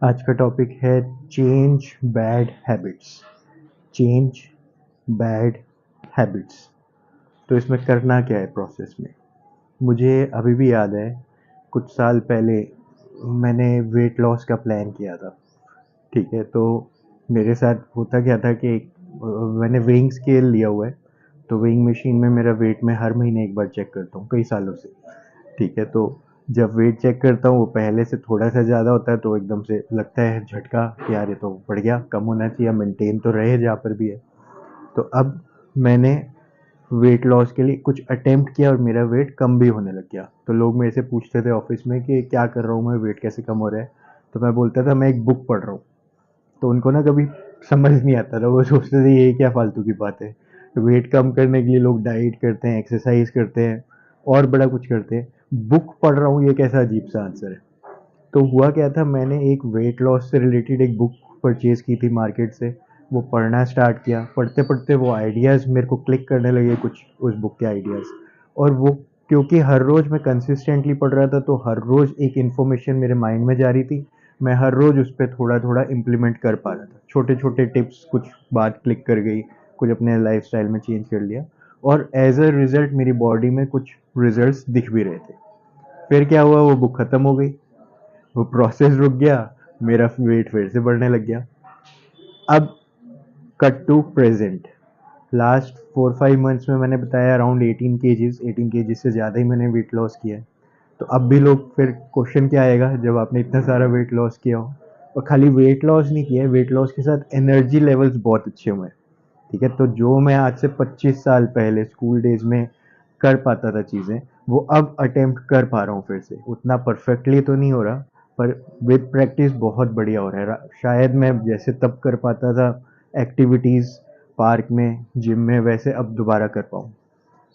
आज का टॉपिक है change bad habits. Change bad habits. तो इसमें करना क्या है प्रोसेस में? मुझे अभी भी याद है, कुछ साल पहले मैंने वेट लॉस का प्लान किया था। ठीक है, तो मेरे साथ होता क्या था कि मैंने वेइंग स्केल लिया हुआ है। तो वेइंग मशीन में मेरा वेट मैं हर महीने एक बार चेक करता हूँ कई सालों से। ठीक है, तो जब वेट चेक करता हूँ वो पहले से थोड़ा सा ज़्यादा होता है तो एकदम से लगता है झटका कि यार ये तो बढ़ गया, कम होना चाहिए, मेंटेन तो रहे जहाँ पर भी है। तो अब मैंने वेट लॉस के लिए कुछ अटेम्प्ट किया और मेरा वेट कम भी होने लग गया। तो लोग मेरे से पूछते थे ऑफिस में कि क्या कर रहा हूँ मैं, वेट कैसे कम हो रहा है। तो मैं बोलता था मैं एक बुक पढ़ रहा हूँ। तो उनको ना कभी समझ नहीं आता था, वो सोचते थे ये क्या फालतू की बात है। वेट कम करने के लिए लोग डाइट करते हैं, एक्सरसाइज करते हैं और बड़ा कुछ करते हैं। बुक पढ़ रहा हूँ ये कैसा अजीब सा आंसर है। तो हुआ क्या था, मैंने एक वेट लॉस से रिलेटेड एक बुक परचेज की थी मार्केट से। वो पढ़ना स्टार्ट किया, पढ़ते पढ़ते वो आइडियाज़ मेरे को क्लिक करने लगे कुछ उस बुक के आइडियाज़। और वो, क्योंकि हर रोज़ मैं कंसिस्टेंटली पढ़ रहा था तो हर रोज़ एक इन्फॉर्मेशन मेरे माइंड में जा रही थी। मैं हर रोज़ उस पर थोड़ा थोड़ा इम्प्लीमेंट कर पा रहा था, छोटे छोटे टिप्स, कुछ बात क्लिक कर गई, कुछ अपने लाइफ स्टाइल में चेंज कर लिया। और एज अ रिजल्ट मेरी बॉडी में कुछ रिजल्ट्स दिख भी रहे थे। फिर क्या हुआ, वो बुक ख़त्म हो गई, वो प्रोसेस रुक गया, मेरा वेट फिर से बढ़ने लग गया। अब cut to present. Last 4-5 months में मैंने बताया अराउंड 18 केजीज, 18 केजीज से ज़्यादा ही मैंने वेट लॉस किया है। तो अब भी लोग, फिर क्वेश्चन क्या आएगा जब आपने इतना सारा वेट लॉस किया हो? और खाली वेट लॉस नहीं किया है, वेट लॉस के साथ एनर्जी लेवल्स बहुत अच्छे हुए हैं। ठीक है, तो जो मैं आज से 25 साल पहले स्कूल डेज में कर पाता था चीज़ें, वो अब अटेम्प्ट कर पा रहा हूँ फिर से। उतना परफेक्टली तो नहीं हो रहा, पर विद प्रैक्टिस बहुत बढ़िया हो रहा है। शायद मैं जैसे तब कर पाता था एक्टिविटीज़ पार्क में, जिम में, वैसे अब दोबारा कर पाऊँ।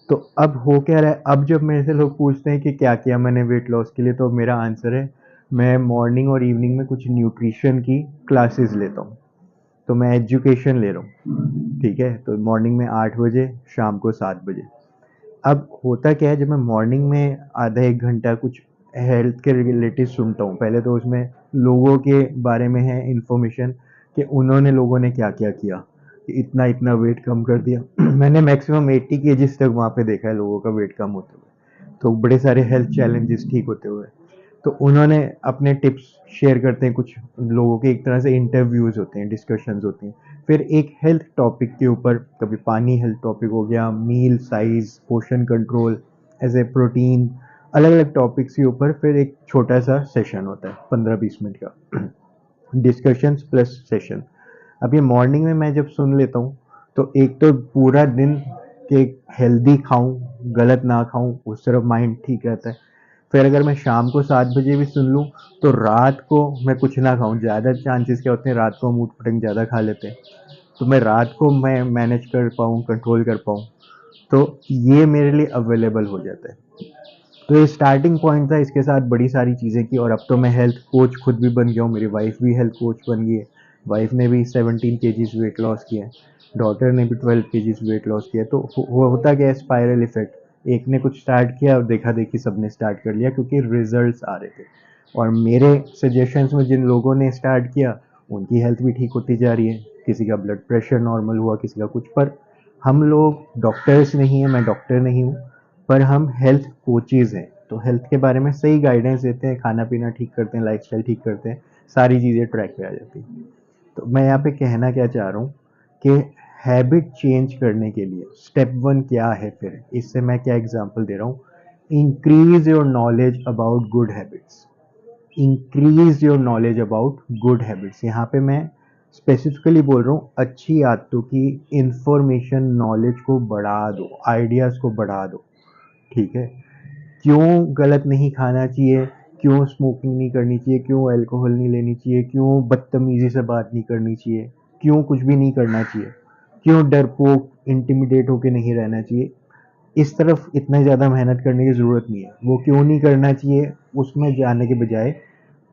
तो अब हो क्या रहा है, अब जब मेरे से लोग पूछते हैं कि क्या किया मैंने वेट लॉस के लिए, तो मेरा आंसर है मैं मॉर्निंग और इवनिंग में कुछ न्यूट्रिशन की क्लासेस लेता हूँ। तो मैं एजुकेशन ले रहा हूँ। ठीक है, तो मॉर्निंग में 8 बजे, शाम को 7 बजे। अब होता क्या है, जब मैं मॉर्निंग में आधा एक घंटा कुछ हेल्थ के रिलेटेड सुनता हूँ, पहले तो उसमें लोगों के बारे में है इंफॉर्मेशन कि उन्होंने, लोगों ने क्या क्या किया कि इतना इतना वेट कम कर दिया। मैंने मैक्सिमम 80 केजीज तक वहाँ पे देखा है लोगों का वेट कम होते हुए, तो बड़े सारे हेल्थ चैलेंजेस ठीक होते हुए। तो उन्होंने अपने टिप्स शेयर करते हैं कुछ लोगों के, एक तरह से इंटरव्यूज होते हैं, डिस्कशंस होती हैं। फिर एक हेल्थ टॉपिक के ऊपर, कभी पानी हेल्थ टॉपिक हो गया, मील साइज, पोर्शन कंट्रोल, एज ए प्रोटीन, अलग अलग टॉपिक्स के ऊपर फिर एक छोटा सा सेशन होता है 15-20 मिनट का। Discussions plus session. अब ये मॉर्निंग में मैं जब सुन लेता हूँ, तो एक तो पूरा दिन के हेल्दी खाऊं, गलत ना खाऊं, उस तरफ माइंड ठीक रहता है। फिर अगर मैं शाम को 7 बजे भी सुन लूँ, तो रात को मैं कुछ ना खाऊं, ज़्यादा चांसेस क्या होते हैं, रात को हम ऊट पटंग ज़्यादा खा लेते हैं। तो मैं रात को मैं मैनेज कर पाऊँ, कंट्रोल कर पाऊँ, तो ये मेरे लिए अवेलेबल हो जाता है। तो ये स्टार्टिंग पॉइंट था, इसके साथ बड़ी सारी चीज़ें की, और अब तो मैं हेल्थ कोच खुद भी बन गया हूँ, मेरी वाइफ भी हेल्थ कोच बन गई है। वाइफ ने भी 17 केजीज वेट लॉस किया है, डॉटर ने भी 12 केजीज वेट लॉस किया है। तो होता क्या है, स्पायरल इफेक्ट, एक ने कुछ स्टार्ट किया और देखा देखी सबने स्टार्ट कर लिया, क्योंकि रिजल्ट्स आ रहे थे। और मेरे सजेशंस में जिन लोगों ने स्टार्ट किया, उनकी हेल्थ भी ठीक होती जा रही है। किसी का ब्लड प्रेशर नॉर्मल हुआ, किसी का कुछ। पर हम लोग डॉक्टर्स नहीं हैं, मैं डॉक्टर नहीं हूँ, पर हम हेल्थ कोचेज़ हैं। तो हेल्थ के बारे में सही गाइडेंस देते हैं, खाना पीना ठीक करते हैं, लाइफस्टाइल ठीक करते हैं, सारी चीज़ें ट्रैक पे आ जाती हैं। तो मैं यहाँ पे कहना क्या चाह रहा हूँ कि हैबिट चेंज करने के लिए स्टेप 1 क्या है, फिर इससे मैं क्या एग्जांपल दे रहा हूँ। Increase your knowledge about good habits. Increase your knowledge about good habits, यहाँ पे मैं स्पेसिफिकली बोल रहा हूँ अच्छी आदतों की इंफॉर्मेशन, नॉलेज को बढ़ा दो, आइडियाज़ को बढ़ा दो। ठीक है, क्यों गलत नहीं खाना चाहिए, क्यों स्मोकिंग नहीं करनी चाहिए, क्यों अल्कोहल नहीं लेनी चाहिए, क्यों बदतमीजी से बात नहीं करनी चाहिए, क्यों कुछ भी नहीं करना चाहिए, क्यों डरपोक इंटिमिडेट होके नहीं रहना चाहिए, इस तरफ इतना ज़्यादा मेहनत करने की ज़रूरत नहीं है। वो क्यों नहीं करना चाहिए उसमें जाने के बजाय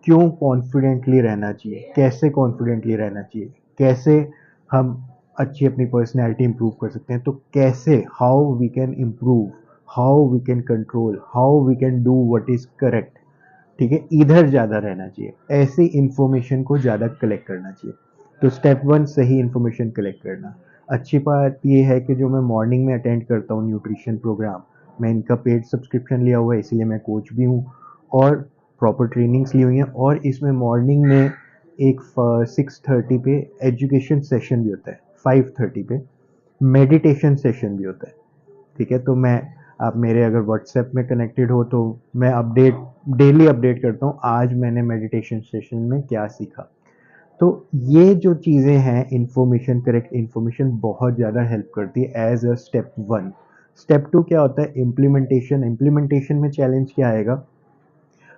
क्यों कॉन्फिडेंटली रहना चाहिए, कैसे कॉन्फिडेंटली रहना चाहिए, कैसे हम अच्छी अपनी पर्सनैलिटी इंप्रूव कर सकते हैं, तो कैसे, how we can improve, how we can control, how we can do what is correct. ठीक है, इधर ज़्यादा रहना चाहिए, ऐसी इंफॉर्मेशन को ज़्यादा कलेक्ट करना चाहिए। तो स्टेप वन, सही इंफॉर्मेशन कलेक्ट करना। अच्छी बात ये है कि जो मैं मॉर्निंग में अटेंड करता हूँ न्यूट्रिशन प्रोग्राम, मैं इनका पेड सब्सक्रिप्शन लिया हुआ है, इसीलिए मैं कोच भी हूँ और प्रॉपर ट्रेनिंग्स ली हुई हैं। और इसमें मॉर्निंग में एक 6:30 पे एजुकेशन सेशन भी होता है, 5:30 पे मेडिटेशन सेशन भी होता है। ठीक है, तो मैं, आप मेरे अगर व्हाट्सएप में कनेक्टेड हो तो मैं डेली अपडेट करता हूँ आज मैंने मेडिटेशन सेशन में क्या सीखा। तो ये जो चीज़ें हैं, इंफॉर्मेशन, करेक्ट इंफॉर्मेशन बहुत ज़्यादा हेल्प करती है as a step one. Step two क्या होता है? इम्प्लीमेंटेशन। इम्प्लीमेंटेशन में चैलेंज क्या आएगा?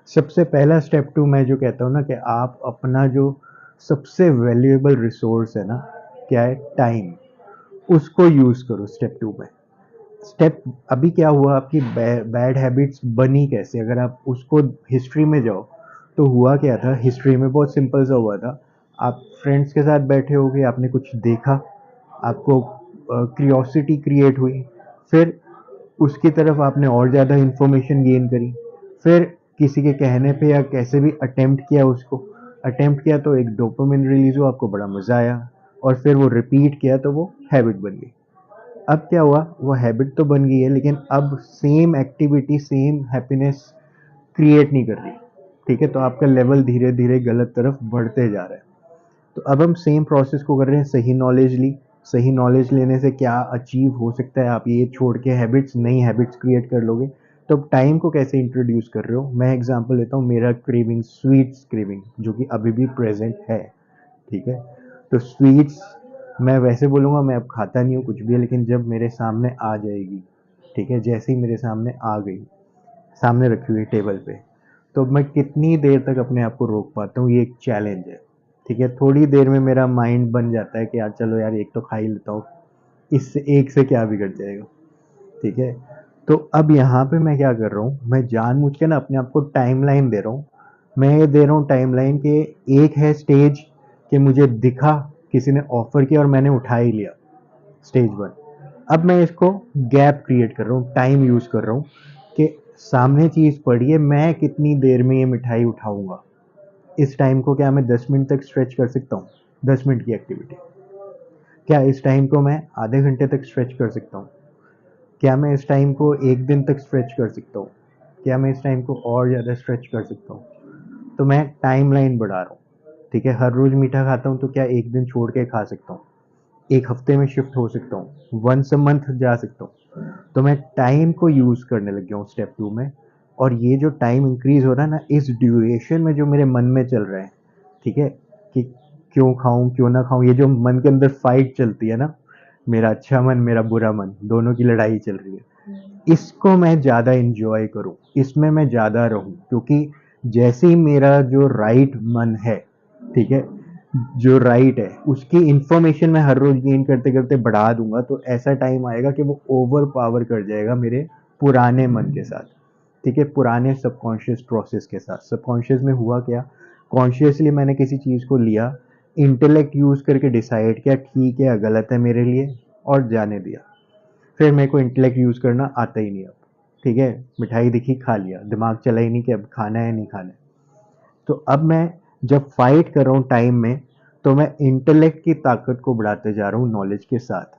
सबसे पहला स्टेप टू मैं जो कहता हूँ ना, कि आप अपना जो सबसे वैल्यूएबल रिसोर्स है ना, क्या है? टाइम, उसको यूज़ करो स्टेप टू में। स्टेप, अभी क्या हुआ, आपकी बैड हैबिट्स बनी कैसे? अगर आप उसको हिस्ट्री में जाओ तो हुआ क्या था हिस्ट्री में? बहुत सिंपल सा हुआ था। आप फ्रेंड्स के साथ बैठे होगे, आपने कुछ देखा, आपको क्रियोसिटी क्रिएट हुई, फिर उसकी तरफ आपने और ज़्यादा इंफॉर्मेशन गेन करी, फिर किसी के कहने पे या कैसे भी अटेम्प्ट किया उसको, अटेम्प्ट किया तो एक डोपामिन रिलीज हुआ, आपको बड़ा मज़ा आया, और फिर वो रिपीट किया तो वो हैबिट बन गई। अब क्या हुआ, वो हैबिट तो बन गई है, लेकिन अब same activity same happiness create नहीं कर रही। ठीक है, तो आपका लेवल धीरे धीरे गलत तरफ बढ़ते जा रहा है। तो अब हम सेम प्रोसेस को कर रहे हैं, सही नॉलेज ली। सही नॉलेज लेने से क्या अचीव हो सकता है? आप ये छोड़ के हैबिट्स, नई हैबिट्स क्रिएट कर लोगे। तो अब टाइम को कैसे इंट्रोड्यूस कर रहे हो? मैं एग्जांपल लेता हूँ, मेरा क्रेविंग, स्वीट्स क्रेविंग, जो कि अभी भी प्रेजेंट है। ठीक है, तो स्वीट्स, मैं वैसे बोलूँगा मैं अब खाता नहीं हूँ कुछ भी है, लेकिन जब मेरे सामने आ जाएगी, ठीक है, जैसे ही मेरे सामने आ गई, सामने रखी हुई टेबल पे, तो मैं कितनी देर तक अपने आप को रोक पाता हूँ, ये एक चैलेंज है। ठीक है, थोड़ी देर में मेरा माइंड बन जाता है कि यार चलो यार एक तो खा ही लेता हूँ, इससे एक से क्या बिगड़ जाएगा। ठीक है, तो अब यहाँ पे मैं क्या कर रहा हूँ, मैं जानबूझ के ना अपने आप को टाइमलाइन दे रहा हूँ। मैं ये दे रहा हूँ टाइमलाइन के, एक है स्टेज कि मुझे दिखा, किसी ने ऑफर किया और मैंने उठा ही लिया, स्टेज वन। अब मैं इसको गैप क्रिएट कर रहा हूँ, टाइम यूज कर रहा हूँ कि सामने चीज पड़ी है, मैं कितनी देर में ये मिठाई उठाऊंगा। इस टाइम को क्या मैं 10 मिनट तक स्ट्रेच कर सकता हूँ? 10 मिनट की एक्टिविटी, क्या इस टाइम को मैं आधे घंटे तक स्ट्रेच कर सकता हूँ? क्या मैं इस टाइम को एक दिन तक स्ट्रेच कर सकता हूँ? क्या मैं इस टाइम को और ज़्यादा स्ट्रेच कर सकता हूँ? तो मैं टाइमलाइन बढ़ा रहा हूँ। ठीक है, हर रोज मीठा खाता हूँ तो क्या एक दिन छोड़ के खा सकता हूँ? एक हफ्ते में शिफ्ट हो सकता हूँ, वंस अ मंथ जा सकता हूँ। तो मैं टाइम को यूज करने लग गया हूँ स्टेप टू में। और ये जो टाइम इंक्रीज हो रहा है ना, इस ड्यूरेशन में जो मेरे मन में चल रहा है, ठीक है, कि क्यों खाऊं क्यों ना खाऊं, ये जो मन के अंदर फाइट चलती है ना, मेरा अच्छा मन मेरा बुरा मन, दोनों की लड़ाई चल रही है, इसको मैं ज़्यादा इंजॉय करूं, इसमें मैं ज़्यादा रहूं, क्योंकि जैसे ही मेरा जो राइट मन है, ठीक है, जो राइट है, उसकी इंफॉर्मेशन मैं हर रोज गेन करते करते बढ़ा दूंगा, तो ऐसा टाइम आएगा कि वो ओवर पावर कर जाएगा मेरे पुराने मन के साथ। ठीक है, पुराने सबकॉन्शियस प्रोसेस के साथ। सबकॉन्शियस में हुआ क्या, कॉन्शियसली मैंने किसी चीज़ को लिया, इंटेलेक्ट यूज करके डिसाइड किया ठीक है या गलत है मेरे लिए, और जाने दिया। फिर मेरे को इंटेलेक्ट यूज करना आता ही नहीं अब। ठीक है, मिठाई दिखी खा लिया, दिमाग चला ही नहीं कि अब खाना है नहीं खाना है। तो अब मैं जब फाइट कर रहा हूँ टाइम में, तो मैं इंटेलेक्ट की ताकत को बढ़ाते जा रहा हूँ नॉलेज के साथ।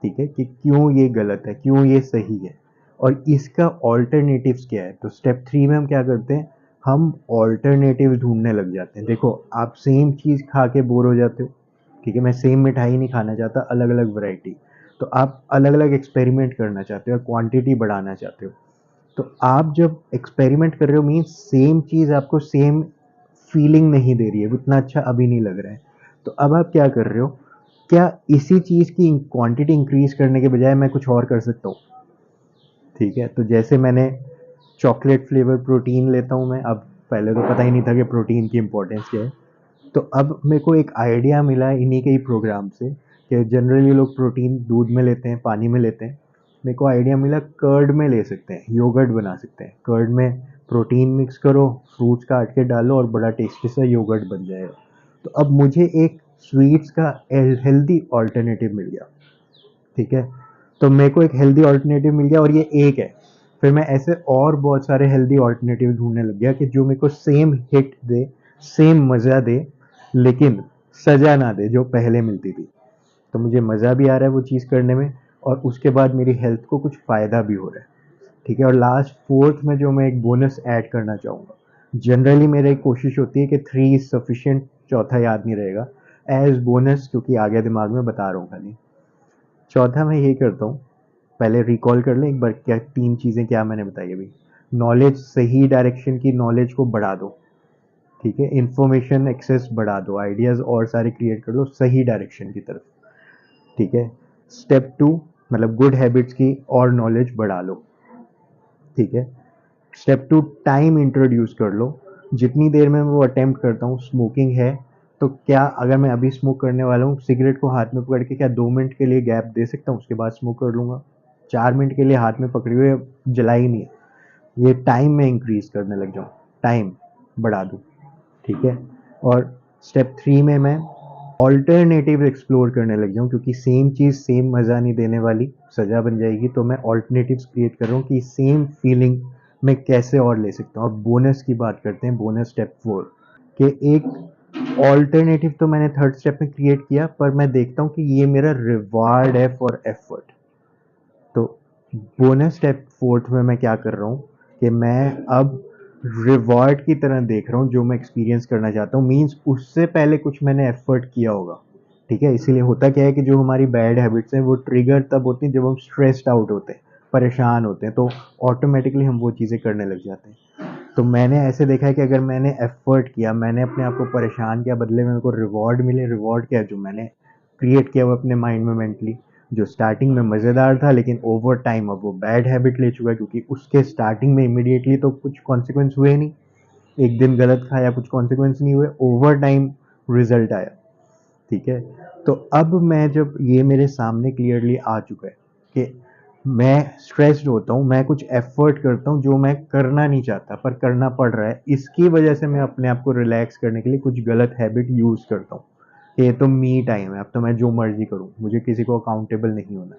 ठीक है, कि क्यों ये गलत है, क्यों ये सही है, और इसका ऑल्टरनेटिव्स क्या है। तो स्टेप थ्री में हम क्या करते हैं, हम ऑल्टरनेटिव ढूंढने लग जाते हैं। देखो, आप सेम चीज़ खा के बोर हो जाते हो। ठीक है, मैं सेम मिठाई नहीं खाना चाहता, अलग अलग वैरायटी। तो आप अलग अलग एक्सपेरिमेंट करना चाहते हो, क्वांटिटी बढ़ाना चाहते हो। तो आप जब एक्सपेरिमेंट कर रहे हो, मीन्स सेम चीज़ आपको सेम फीलिंग नहीं दे रही है, वो इतना अच्छा अभी नहीं लग रहा है। तो अब आप क्या कर रहे हो, क्या इसी चीज़ की क्वांटिटी इंक्रीज करने के बजाय मैं कुछ और कर सकता हूँ? ठीक है, तो जैसे मैंने चॉकलेट फ्लेवर प्रोटीन लेता हूँ मैं अब, पहले तो पता ही नहीं था कि प्रोटीन की इंपॉर्टेंस क्या है। तो अब मेरे को एक आइडिया मिला है इन्हीं के ही प्रोग्राम से, कि जनरली लोग प्रोटीन दूध में लेते हैं, पानी में लेते हैं। मेरे को आइडिया मिला कर्ड में ले सकते हैं, योगर्ट बना सकते हैं। कर्ड में प्रोटीन मिक्स करो, फ्रूट्स काट के डालो और बड़ा टेस्टी सा योगर्ट बन जाएगा। तो अब मुझे एक स्वीट्स का हेल्दी ऑल्टरनेटिव मिल गया। ठीक है, तो मेरे को एक हेल्दी ऑल्टरनेटिव मिल गया, और ये एक है। फिर मैं ऐसे और बहुत सारे हेल्दी ऑल्टरनेटिव ढूंढने लग गया कि जो मेरे को सेम हिट दे, सेम मज़ा दे, लेकिन सज़ा ना दे जो पहले मिलती थी। तो मुझे मज़ा भी आ रहा है वो चीज़ करने में, और उसके बाद मेरी हेल्थ को कुछ फ़ायदा भी हो रहा है। ठीक है, और लास्ट फोर्थ में जो मैं एक बोनस ऐड करना चाहूँगा, जनरली मेरी एक कोशिश होती है कि 3 इज़ सफिशिएंट, चौथा याद नहीं रहेगा, एज बोनस, क्योंकि आगे दिमाग में बता रहा हूँ खाली। चौथा मैं यही करता हूँ, पहले रिकॉल कर लें एक बार क्या 3 चीज़ें क्या मैंने बताई अभी। नॉलेज, सही डायरेक्शन की नॉलेज को बढ़ा दो। ठीक है, इंफॉर्मेशन एक्सेस बढ़ा दो, आइडियाज़ और सारे क्रिएट कर लो सही डायरेक्शन की तरफ। ठीक है, स्टेप 2 मतलब गुड हैबिट्स की और नॉलेज बढ़ा लो। ठीक है, स्टेप 2 टाइम इंट्रोड्यूस कर लो। जितनी देर में वो अटेम्प्ट करता हूँ, स्मोकिंग है तो क्या अगर मैं अभी स्मोक करने वाला हूँ, सिगरेट को हाथ में पकड़ के क्या 2 मिनट के लिए गैप दे सकता हूँ, उसके बाद स्मोक कर लूँगा? 4 मिनट के लिए हाथ में पकड़ी हुए जला ही नहीं है। ये टाइम में इंक्रीज करने लग जाऊँ, टाइम बढ़ा दूँ। ठीक है, और स्टेप 3 में मैं ऑल्टरनेटिव एक्सप्लोर करने लग जाऊँ, क्योंकि सेम चीज़ सेम मज़ा नहीं देने वाली, सज़ा बन जाएगी। तो मैं ऑल्टरनेटिव्स क्रिएट कर रहा हूँ कि सेम फीलिंग मैं कैसे और ले सकता हूँ। अब बोनस की बात करते हैं, बोनस स्टेप 4 कि एक ऑल्टरनेटिव तो मैंने थर्ड स्टेप में क्रिएट किया, पर मैं देखता हूँ कि ये मेरा रिवार्ड है फॉर एफर्ट। तो बोनस स्टेप फोर्थ में मैं क्या कर रहा हूँ कि मैं अब रिवॉर्ड की तरह देख रहा हूँ जो मैं एक्सपीरियंस करना चाहता हूँ, मीन्स उससे पहले कुछ मैंने एफर्ट किया होगा। ठीक है, इसीलिए होता क्या है कि जो हमारी बैड हैबिट्स हैं वो ट्रिगर तब होती हैं जब हम स्ट्रेस्ड आउट होते हैं, परेशान होते हैं, तो ऑटोमेटिकली हम वो चीज़ें करने लग जाते हैं। तो मैंने ऐसे देखा है कि अगर मैंने एफर्ट किया, मैंने अपने आप को परेशान किया, बदले में मेरे को रिवॉर्ड मिले। रिवॉर्ड क्या है? जो मैंने क्रिएट किया हुआ अपने माइंड में मेंटली, जो स्टार्टिंग में मज़ेदार था लेकिन ओवर टाइम अब वो बैड हैबिट ले चुका है, क्योंकि उसके स्टार्टिंग में इमीडिएटली तो कुछ कॉन्सिक्वेंस हुए नहीं, एक दिन गलत खाया कुछ कॉन्सिक्वेंस नहीं हुए, ओवर टाइम रिजल्ट आया। ठीक है, तो अब मैं जब ये मेरे सामने क्लियरली आ चुका है कि मैं स्ट्रेस्ड होता हूँ, मैं कुछ एफर्ट करता हूँ जो मैं करना नहीं चाहता पर करना पड़ रहा है, इसकी वजह से मैं अपने आप को रिलैक्स करने के लिए कुछ गलत हैबिट यूज़ करता हूँ। ये तो मी टाइम है, अब तो मैं जो मर्जी करूँ, मुझे किसी को अकाउंटेबल नहीं होना।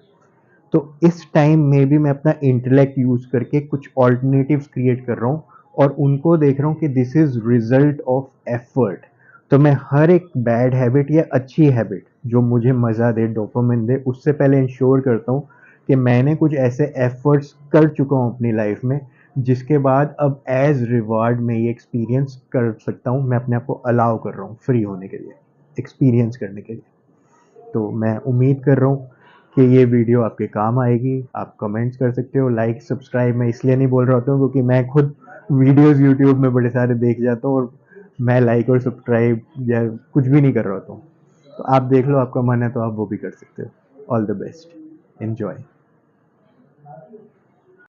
तो इस टाइम में भी मैं अपना इंटेलेक्ट यूज करके कुछ ऑल्टरनेटिव्स क्रिएट कर रहा हूँ, और उनको देख रहा हूँ कि this is result of effort. तो मैं हर एक बैड हैबिट या अच्छी हैबिट जो मुझे मज़ा दे, डोपामिन दे, उससे पहले इंश्योर करता हूँ कि मैंने कुछ ऐसे एफर्ट्स कर चुका हूँ अपनी लाइफ में, जिसके बाद अब एज रिवार्ड मैं ये एक्सपीरियंस कर सकता हूँ। मैं अपने आप को अलाउ कर रहा हूँ फ्री होने के लिए, एक्सपीरियंस करने के लिए। तो मैं उम्मीद कर रहा हूँ कि ये वीडियो आपके काम आएगी। आप कमेंट्स कर सकते हो, लाइक सब्सक्राइब मैं इसलिए नहीं बोल रहा होता हूँ क्योंकि मैं खुद वीडियोस यूट्यूब में बड़े सारे देख जाता हूँ, और मैं लाइक और सब्सक्राइब या कुछ भी नहीं कर रहा होता हूँ। तो आप देख लो, आपका मन है तो आप वो भी कर सकते हो। All the best, enjoy.